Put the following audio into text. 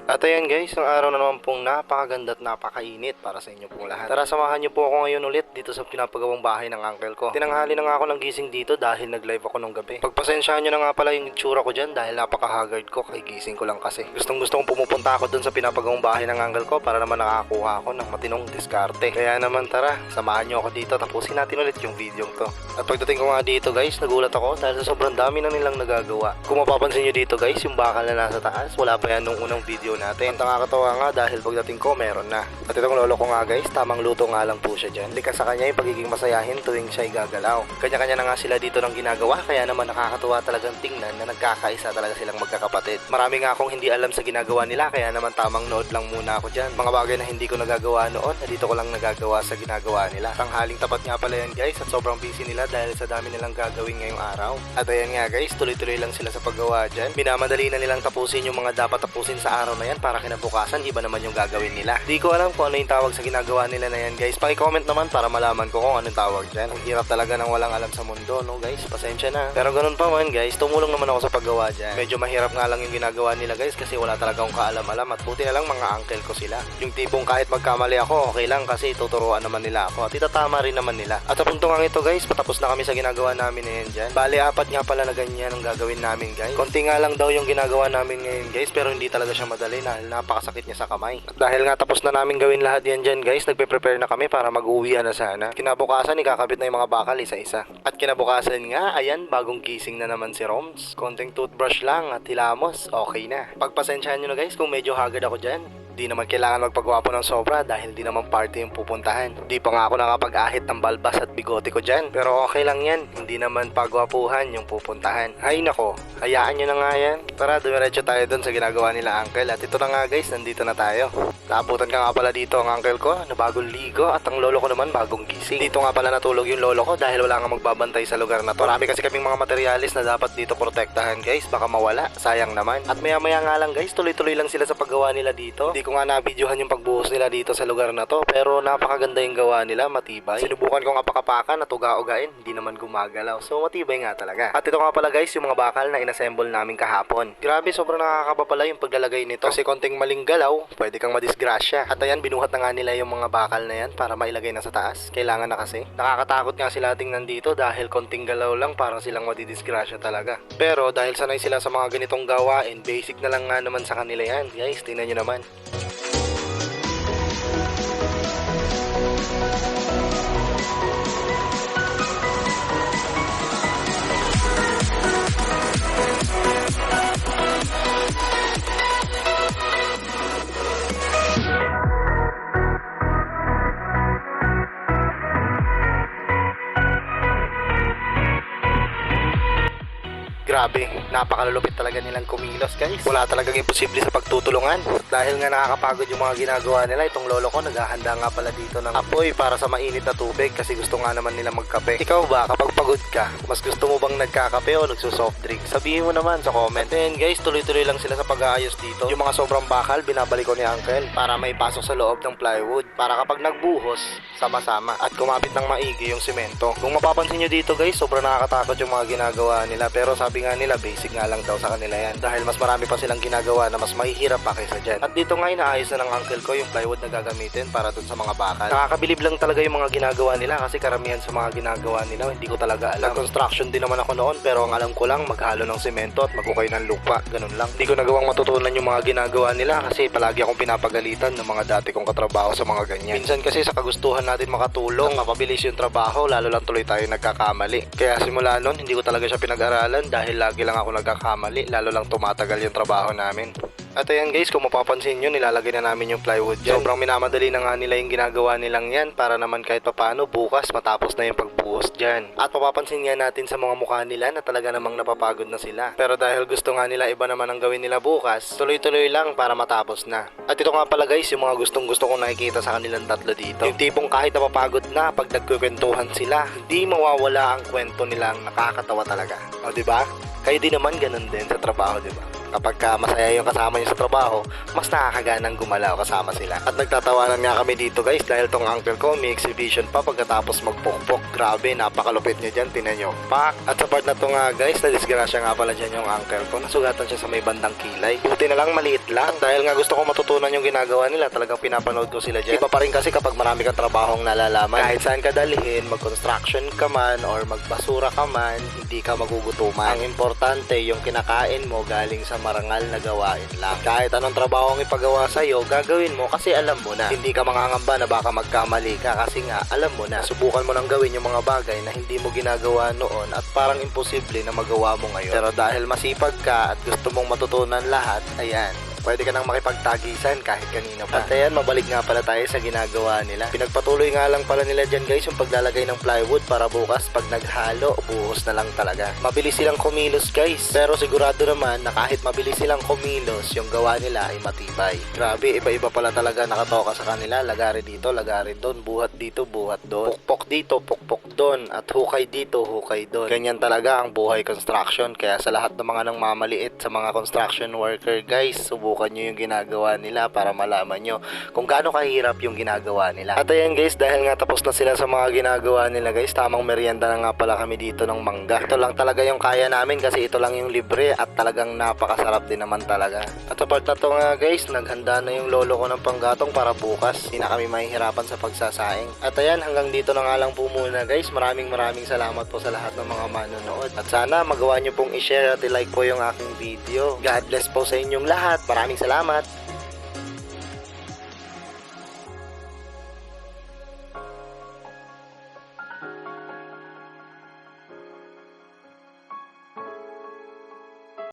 At ayan guys, ang araw na naman pong napakaganda at napakainit para sa inyo pong lahat. Tara, samahan niyo po ako ngayon ulit dito sa pinapagawang bahay ng uncle ko. Tinanghali na nga ako ng gising dito dahil nag-live ako nung gabi. Pagpasensyahan niyo na nga pala yung itsura ko dyan dahil napaka-haggard ko, kay gising ko lang kasi. Gustong kong pumupunta ako dun sa pinapagawang bahay ng uncle ko para naman nakakuha ako ng matinong diskarte. Kaya naman tara, samahan niyo ako dito, tapusin natin ulit yung video to. At pagdating ko nga dito guys, nagulat ako dahil sa sobrang dami na nilang nagagawa. Kung mapapansin niyo dito guys, yung bakal na nasa taas, wala pa yan nung unang video natin. Ang nakakatawa nga dahil pagdating ko meron na. At itong lolo ko nga guys, tamang luto nga lang po siya dyan. Likas sa kanya yung pagiging masayahin tuwing siya'y gagalaw. Kanya-kanya na nga sila dito ng ginagawa, kaya naman nakakatuwa talagang tingnan na nagkakaisa talaga silang magkakapatid. Marami nga akong hindi alam sa ginagawa nila, kaya naman tamang nood lang muna ako dyan. Mga bagay na hindi ko nagagawa noon, na dito ko lang nagagawa sa ginagawa nila. Tanghaling tapat nga pala yan guys, at sobrang busy nila dahil sa dami nilang gagawin ngayong araw. At ayan nga guys, tuloy-tuloy lang sila sa paggawa dyan. Minamadali na nilang tapusin yung mga dapat tapusin sa araw na yan para kinabukasan iba naman yung gagawin nila. Di ko alam kung ano yung tawag sa ginagawa nila na yan guys. Paki-comment naman para malaman ko kung anong tawag dyan. Ang hirap talaga ng walang alam sa mundo, no guys? Pasensya na. Pero ganun pa man guys, tumulong naman ako sa paggawa dyan. Medyo mahirap nga lang yung ginagawa nila guys kasi wala talaga akong kaalam-alam at buti na lang mga uncle ko sila. Yung tipong kahit magkamali ako, okay lang kasi tuturuan naman nila ako at itatama rin naman nila. At sa puntong ito guys, patapos na kami sa ginagawa namin na yan dyan. Bale, 4 nga pala na ganyan ang gagawin namin guys. Konti nga lang daw yung ginagawa namin ngayon guys, pero hindi talaga siya madali dahil napakasakit niya sa kamay. At dahil nga tapos na namin gawin lahat yan dyan guys, nagpe-prepare na kami para mag-uwian na sana. Kinabukasan, ikakabit na yung mga bakal isa-isa. At kinabukasan nga, ayan, bagong gising na naman si Roms. Konting toothbrush lang at hilamos, okay na. Pagpasensyahan nyo na guys kung medyo haggard ako dyan. Di naman kailangan magpagwapo ng sobra dahil di naman party yung pupuntahan. Di pa nga ako nakapag-ahit ng balbas at bigote ko dyan. Pero okay lang yan, hindi naman pagwapuhan yung pupuntahan. Ay nako, hayaan nyo na nga yan. Tara, dumiretso tayo dun sa ginagawa nila uncle. At ito na nga guys, nandito na tayo. Naabutan ka nga pala dito ang uncle ko na bagong ligo at ang lolo ko naman bagong gising. Dito nga pala natulog yung lolo ko dahil wala nga magbabantay sa lugar na to. Marami kasi kaming mga materialis na dapat dito protektahan guys, baka mawala, sayang naman. At maya maya nga lang guys, tuloy-tuloy lang sila sa paggawa nila dito. Di ko nga na-videohan yung pagbuhos nila dito sa lugar na to, pero napakaganda yung gawa nila, matibay. Sinubukan ko nga pakapakan at uga-ugain, hindi naman gumagalaw. So matibay nga talaga. At ito nga pala guys, yung mga bakal na inassemble namin kahapon. Grabe, sobrang nakakaba pala yung paglalagay nito. Kasi konting maling galaw, pwede kang madisgrasya. At ayan, binuhat na nga nila yung mga bakal na yan para mailagay na sa taas. Kailangan na kasi. Nakakatakot nga sila tingnan dito dahil konting galaw lang parang silang madidisgrasya talaga. Pero dahil sanay sila sa mga ganitong gawain, basic na lang nga naman sa kanila yan. Guys, tingnan nyo naman. Grabe, napakalulupit talaga nilang kumilos guys. Wala talagang imposible sa pagtutulungan. At dahil nga nakakapagod yung mga ginagawa nila, itong lolo ko naghahanda nga pala dito ng apoy para sa mainit na tubig kasi gusto nga naman nila magkape. Ikaw ba, kapag pagod ka, mas gusto mo bang nagkakape o nagsusoft drink? Sabihin mo naman sa comment. And guys, tuloy-tuloy lang sila sa pag-aayos dito. Yung mga sobrang bakal, binabalik ko ni uncle para may pasok sa loob ng plywood. Para kapag nagbuhos, sama-sama at kumapit ng maigi yung simento. Kung mapapansin nyo dito guys, sobrang nakakatakot yung mga ginagawa nila, pero sabi nga nila basic nga lang daw sa kanila yan dahil mas marami pa silang ginagawa na mas mahihirap pa kaysa dyan. At dito nga inaayos na ng uncle ko yung plywood na gagamitin para dun sa mga bakal. Nakakabilib lang talaga yung mga ginagawa nila kasi karamihan sa mga ginagawa nila hindi ko talaga alam. Construction din naman ako noon, pero ang alam ko lang maghalo ng semento at magukay ng lupa, ganun lang. Hindi ko nagawang matutunan yung mga ginagawa nila kasi palagi akong pinapagalitan ng mga dati kong katrabaho sa mga ganyan. Minsan kasi sa kagustuhan natin makatulong, mapabilis yung trabaho, lalo lang tuloy tayo nagkakamali. Kaya simula noon hindi ko talaga siya pinag-aralan dahil lagi lang ako nagkakamali, lalo lang tumatagal yung trabaho namin. At ayan guys, kung mapapansin nyo, nilalagay na namin yung plywood dyan. Sobrang minamadali na nga nila yung ginagawa nilang yan para naman kahit papano bukas matapos na yung pagbuhos dyan. At mapapansin nga natin sa mga mukha nila na talaga namang napapagod na sila. Pero dahil gusto nga nila iba naman ang gawin nila bukas, tuloy-tuloy lang para matapos na. At ito nga pala guys, yung mga gustong gusto kong nakikita sa kanilang tatlo dito. Yung tipong kahit napapagod na, pag nagkukwentuhan sila, hindi mawawala ang kwento nilang nakakatawa talaga. O diba? Kayo din naman ganun din sa trabaho, diba? Kapag masaya yung kasama nyo sa trabaho, mas nakakaganang gumalaw kasama sila. At nagtatawanan nga kami dito guys dahil tong uncle ko may exhibition pa pagkatapos magpukpok. Grabe, napakalupit niya dyan, tinan nyo. Pak! At sa part na to nga guys, na-disgrasya nga pala dyan yung uncle ko. Nasugatan siya sa may bandang kilay. Buti na lang maliit lang. Dahil nga gusto ko matutunan yung ginagawa nila, talagang pinapanood ko sila dyan. Iba pa rin kasi kapag marami kang trabahong nalalaman. Kahit saan ka dalhin, mag-construction ka man or magbasura ka man, hindi ka magugutuman. Ang importante, yung kinakain mo galing sa marangal na gawain lang. Kahit anong trabaho ang ipagawa sa'yo, gagawin mo kasi alam mo na. Hindi ka mangangamba na baka magkamali ka kasi nga alam mo na. Subukan mo nang gawin yung mga bagay na hindi mo ginagawa noon at parang imposible na magawa mo ngayon. Pero dahil masipag ka at gusto mong matutunan lahat, ayan, pwede ka nang makipagtagisan kahit kanino pa. At ayan, mabalik nga pala tayo sa ginagawa nila. Pinagpatuloy nga lang pala nila dyan guys yung paglalagay ng plywood para bukas pag naghalo, buhos na lang talaga. Mabilis silang kumilos guys. Pero sigurado naman na kahit mabilis silang kumilos, yung gawa nila ay matibay. Grabe, iba-iba pala talaga nakatoka sa kanila. Lagari dito, lagari doon, buhat dito, buhat doon. Pukpok dito, pukpok doon. At hukay dito, hukay doon. Ganyan talaga ang buhay construction. Kaya sa lahat ng mga nang mamaliit sa mga construction worker guys, subukan nyo yung ginagawa nila para malaman nyo kung gaano kahirap yung ginagawa nila. At ayan guys, dahil nga tapos na sila sa mga ginagawa nila guys, tamang merienda na nga pala kami dito ng mangga. Ito lang talaga yung kaya namin kasi ito lang yung libre at talagang napakasarap din naman talaga. At sa part na to nga guys, naghanda na yung lolo ko ng panggatong para bukas. Hindi na kami mahihirapan sa pagsasaing. At ayan, hanggang dito na nga lang po muna guys. Maraming salamat po sa lahat ng mga manonood. At sana magawa nyo pong i-share at i-like po yung aking video. God bless po sa inyong lahat. Maraming salamat.